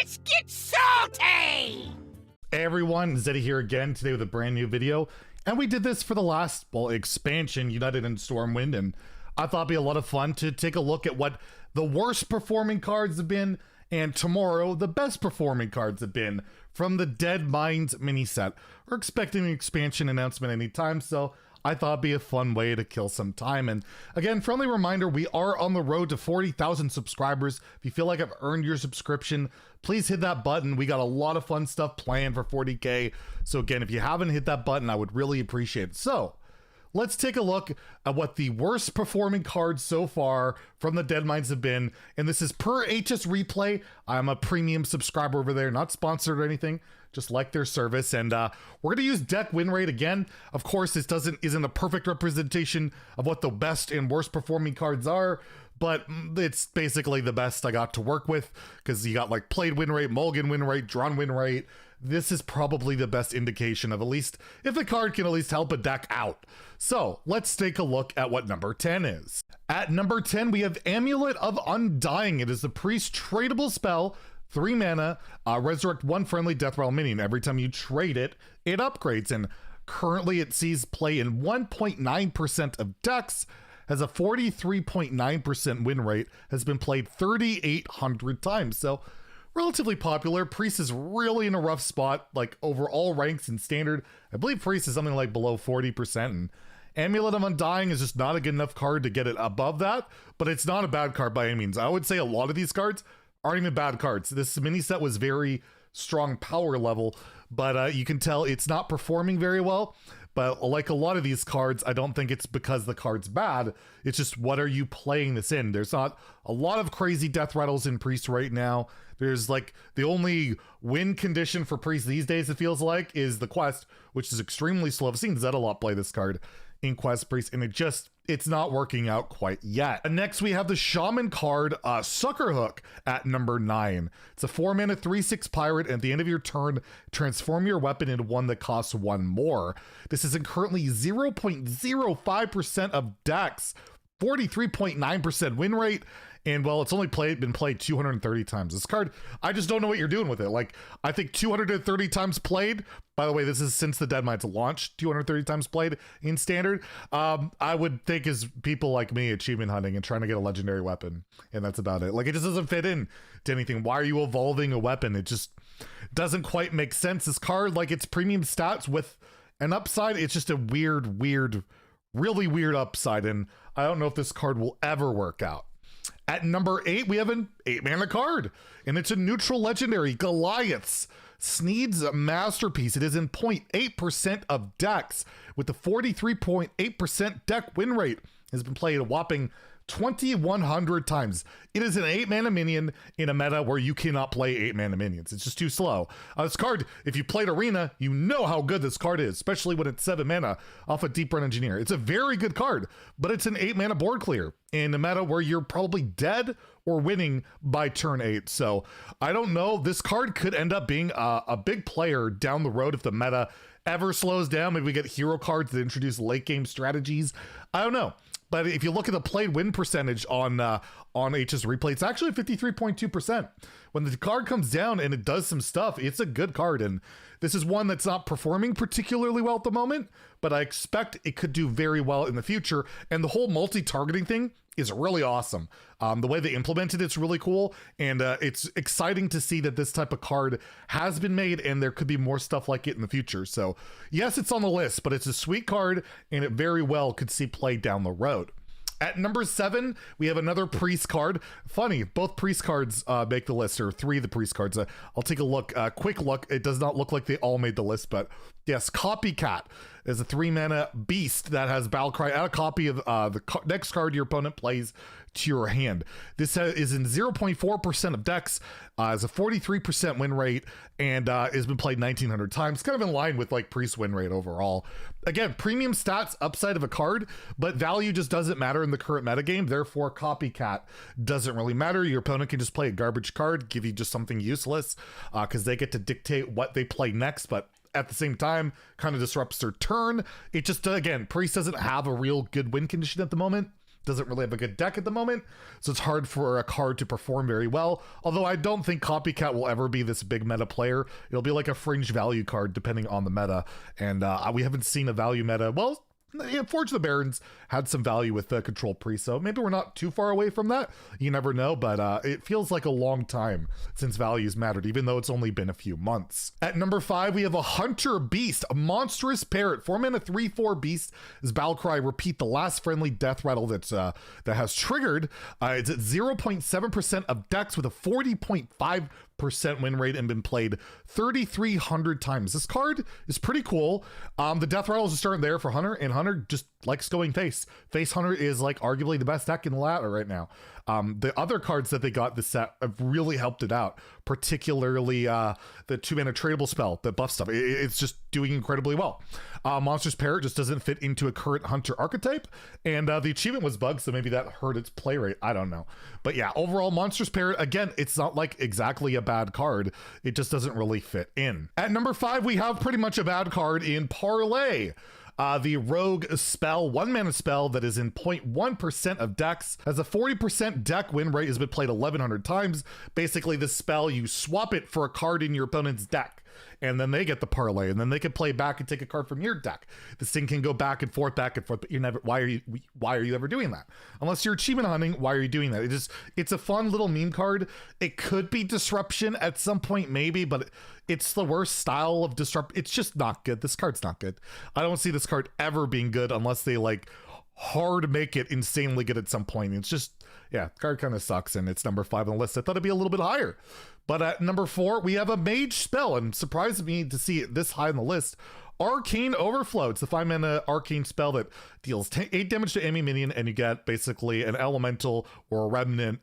Let's get salty! Hey everyone, Zeddy here again today with a brand new video. And we did this for the last, expansion, United in Stormwind, and I thought it'd be a lot of fun to take a look at what the worst performing cards have been, and tomorrow, the best performing cards have been from the Deadmines mini set. We're expecting an expansion announcement anytime, so I thought it'd be a fun way to kill some time. And again, friendly reminder, we are on the road to 40,000 subscribers. If you feel like I've earned your subscription, please hit that button. We got a lot of fun stuff planned for 40K. So again, if you haven't hit that button, I would really appreciate it. So let's take a look at what the worst performing cards so far from the Deadmines have been. And this is per HS Replay. I'm a premium subscriber over there, not sponsored or anything. Just like their service, and we're gonna use deck win rate again. Of course, this isn't a perfect representation of what the best and worst performing cards are, but it's basically the best I got to work with, because you got like played win rate, mulligan win rate, drawn win rate. This is probably the best indication of at least if the card can at least help a deck out. So let's take a look at what number 10 is. At number 10, we have Amulet of Undying. It is a priest tradable spell. 3 mana, resurrect 1 friendly death rattle minion. Every time you trade it, it upgrades, and currently it sees play in 1.9% of decks, has a 43.9% win rate, has been played 3,800 times, so relatively popular. Priest is really in a rough spot, like over all ranks in standard. I believe Priest is something like below 40%, and Amulet of Undying is just not a good enough card to get it above that, but it's not a bad card by any means. I would say a lot of these cards aren't even bad cards. This mini set was very strong power level, but you can tell it's not performing very well. But like a lot of these cards, I don't think it's because the card's bad. It's just, what are you playing this in? There's not a lot of crazy death rattles in Priest right now. There's like the only win condition for Priest these days, it feels like, is the quest, which is extremely slow. I've seen Zeddy a lot play this card in Quest Priest, and it's not working out quite yet. And next we have the Shaman card, Sucker Hook, at number 9. It's a 4 mana 3/6 pirate, and at the end of your turn, transform your weapon into one that costs 1 more. This is in currently 0.05% of decks, 43.9% win rate, and well, it's only been played 230 times. This card, I just don't know what you're doing with it. Like, I think 230 times played. By the way, this is since the Deadmines launched, 230 times played in standard. I would think is people like me achievement hunting and trying to get a legendary weapon, and that's about it. Like, it just doesn't fit in to anything. Why are you evolving a weapon? It just doesn't quite make sense. This card, like, it's premium stats with an upside. It's just a weird, really weird upside, and I don't know if this card will ever work out. At number 8, we have an 8 mana card, and it's a neutral legendary, Goliaths. Sneeds Masterpiece. It is in 0.8% of decks with the 43.8% deck win rate. It has been played a whopping 2,100 times. It is an 8 mana minion in a meta where you cannot play 8 mana minions. It's just too slow. This card, if you played Arena, you know how good this card is, especially when it's 7 mana off a Deep Run Engineer. It's a very good card, but it's an 8 mana board clear in a meta where you're probably dead or winning by turn 8. So I don't know. This card could end up being a big player down the road if the meta ever slows down. Maybe we get hero cards that introduce late game strategies. I don't know. But if you look at the played win percentage on HS Replay, it's actually 53.2%. When the card comes down and it does some stuff, it's a good card. And this is one that's not performing particularly well at the moment, but I expect it could do very well in the future. And the whole multi-targeting thing is really awesome. The way they implemented it's really cool, and it's exciting to see that this type of card has been made, and there could be more stuff like it in the future. So yes, it's on the list, but it's a sweet card, and it very well could see play down the road. At number 7, we have another Priest card. Funny, both Priest cards make the list, or 3 of the Priest cards. I'll take a look, quick look. It does not look like they all made the list, but yes, Copycat is a 3 mana beast that has Battle Cry. Add a copy of the next card your opponent plays to your hand. This is in 0.4% of decks, has a 43% win rate, and has been played 1,900 times. Kind of in line with like Priest win rate overall. Again, premium stats upside of a card, but value just doesn't matter in the current metagame. Therefore, Copycat doesn't really matter. Your opponent can just play a garbage card, give you just something useless, because they get to dictate what they play next, but at the same time, kind of disrupts their turn. It just, again, Priest doesn't have a real good win condition at the moment. doesn't really have a good deck at the moment, so it's hard for a card to perform very well. Although I don't think Copycat will ever be this big meta player. It'll be like a fringe value card depending on the meta, and we haven't seen a value meta. Well, Forge the Barons had some value with the control pre, so maybe we're not too far away from that. You never know, but it feels like a long time since values mattered, even though it's only been a few months. At number 5, we have a Hunter Beast, a monstrous Parrot. 4-mana 3/4 Beast is Battlecry. Repeat the last friendly death rattle that has triggered. It's at 0.7% of decks with a 40.5% win rate and been played 3,300 times. This card is pretty cool. The death rattles are starting there for Hunter, and Hunter just likes going face. Face Hunter is like arguably the best deck in the ladder right now. The other cards that they got this set have really helped it out, particularly the 2-mana tradable spell that buff stuff. It's just doing incredibly well. Monstrous Parrot just doesn't fit into a current Hunter archetype, and the achievement was bugged, so maybe that hurt its play rate. I don't know. But yeah, overall, Monstrous Parrot, again, it's not like exactly a bad card. It just doesn't really fit in. At number 5, we have pretty much a bad card in Parley. The Rogue spell, 1-mana spell that is in 0.1% of decks, has a 40% deck win rate, has been played 1,100 times. Basically, this spell, you swap it for a card in your opponent's deck, and then they get the Parley, and then they can play back and take a card from your deck. This thing can go back and forth, but you're never. Why are you ever doing that? Unless you're achievement hunting, why are you doing that? It's a fun little meme card. It could be disruption at some point, maybe, but it's the worst style of disrupt. It's just not good. This card's not good. I don't see this card ever being good unless they like hard make it insanely good at some point. It's just, yeah, the card kind of sucks, and it's number 5 on the list. I thought it'd be a little bit higher. But at number 4, we have a mage spell, and surprised me to see it this high on the list. Arcane Overflow. It's the 5-mana arcane spell that deals 8 damage to enemy minion, and you get basically an elemental or a remnant,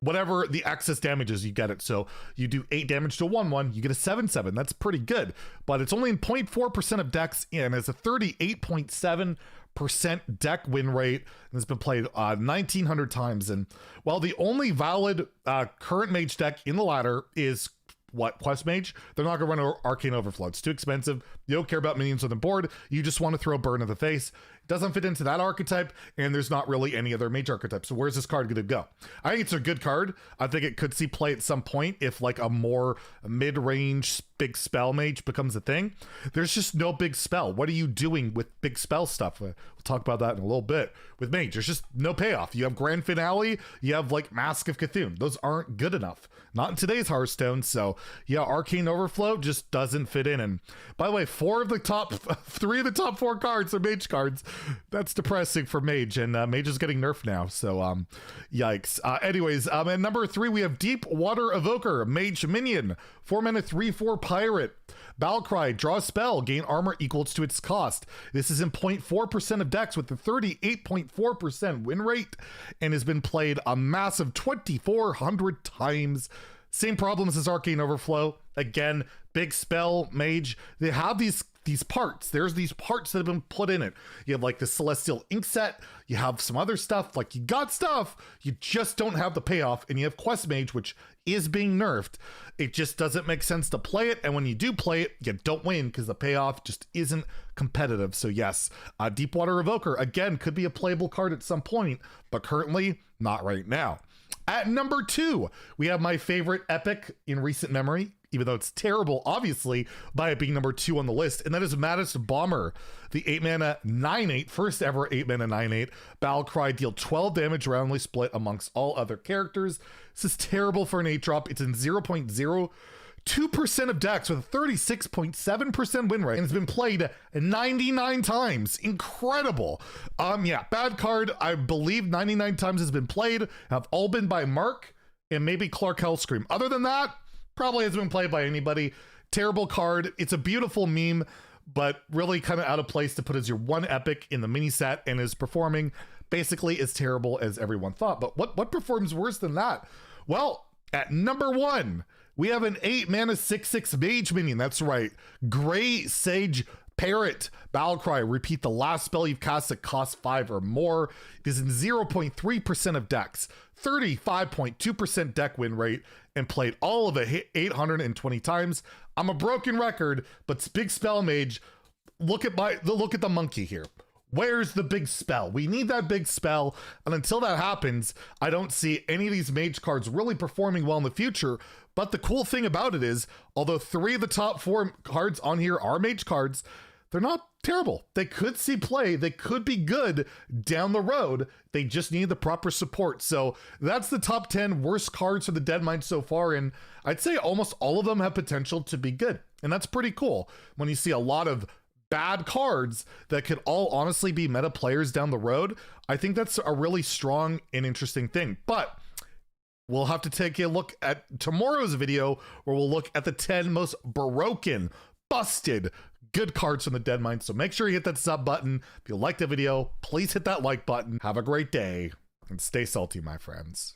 whatever the excess damage is, you get it. So you do 8 damage to a 1/1, you get a 7/7. That's pretty good, but it's only in 0.4% of decks, and it's a 38.7% deck win rate, and it's been played 1,900 times. And while the only valid current mage deck in the ladder is Quest Mage, they're not gonna run Arcane Overflow. It's too expensive. You don't care about minions on the board. You just want to throw Burn in the face. It doesn't fit into that archetype, and there's not really any other mage archetype. So where's this card gonna go? I think it's a good card. I think it could see play at some point if like a more mid-range big spell mage becomes a thing. There's just no big spell. What are you doing with big spell stuff? We'll talk about that in a little bit. With mage, there's just no payoff. You have Grand Finale, you have like Mask of Cthulhu. Those aren't good enough. Not in today's Hearthstone. So yeah, Arcane Overflow just doesn't fit in. And by the way, 3 of the top 4 cards are mage cards. That's depressing for mage, and mage is getting nerfed now. So yikes. Anyways, at number 3, we have Deep Water Evoker, mage minion, 4-mana 3/4 pirate. Battlecry, draw a spell, gain armor equals to its cost. This is in 0.4% of decks with a 38.4% win rate, and has been played a massive 2,400 times. Same problems as Arcane Overflow. Again, big spell mage. They have these parts. There's these parts that have been put in it. You have like the Celestial Ink set. You have some other stuff. Like, you got stuff. You just don't have the payoff. And you have Quest Mage, which is being nerfed. It just doesn't make sense to play it. And when you do play it, you don't win because the payoff just isn't competitive. So yes, Deepwater Evoker, again, could be a playable card at some point, but currently not right now. At number 2, we have my favorite epic in recent memory, even though it's terrible, obviously, by it being number 2 on the list, and that is Maddest Bomber, the 8-mana 9/8, first ever 8-mana 9/8. Battlecry, deal 12 damage roundly split amongst all other characters. This is terrible for an 8-drop. It's in 0.02% of decks with a 36.7% win rate, and it's been played 99 times. Incredible. Yeah, bad card. I believe 99 times has been played, have all been by Mark and maybe Clark Hellscream. Other than that, probably hasn't been played by anybody. Terrible card. It's a beautiful meme, but really kind of out of place to put as your one epic in the mini set, and is performing basically as terrible as everyone thought. But what performs worse than that? Well, at number 1, we have an 8-mana 6/6 mage minion. That's right. Gray Sage Parrot. Battlecry, repeat the last spell you've cast that costs 5 or more. It is in 0.3% of decks, 35.2% deck win rate, and played all of it 820 times. I'm a broken record, but big spell mage. Look at the monkey here. Where's the big spell? We need that big spell. And until that happens, I don't see any of these mage cards really performing well in the future. But the cool thing about it is, although 3 of the top 4 cards on here are mage cards, they're not terrible. They could see play. They could be good down the road. They just need the proper support. So that's the top 10 worst cards for the Deadmines so far. And I'd say almost all of them have potential to be good. And that's pretty cool when you see a lot of bad cards that could all honestly be meta players down the road. I think that's a really strong and interesting thing. But we'll have to take a look at tomorrow's video where we'll look at the 10 most broken, busted, good cards from the Deadmines. So make sure you hit that sub button. If you liked the video, please hit that like button. Have a great day and stay salty, my friends.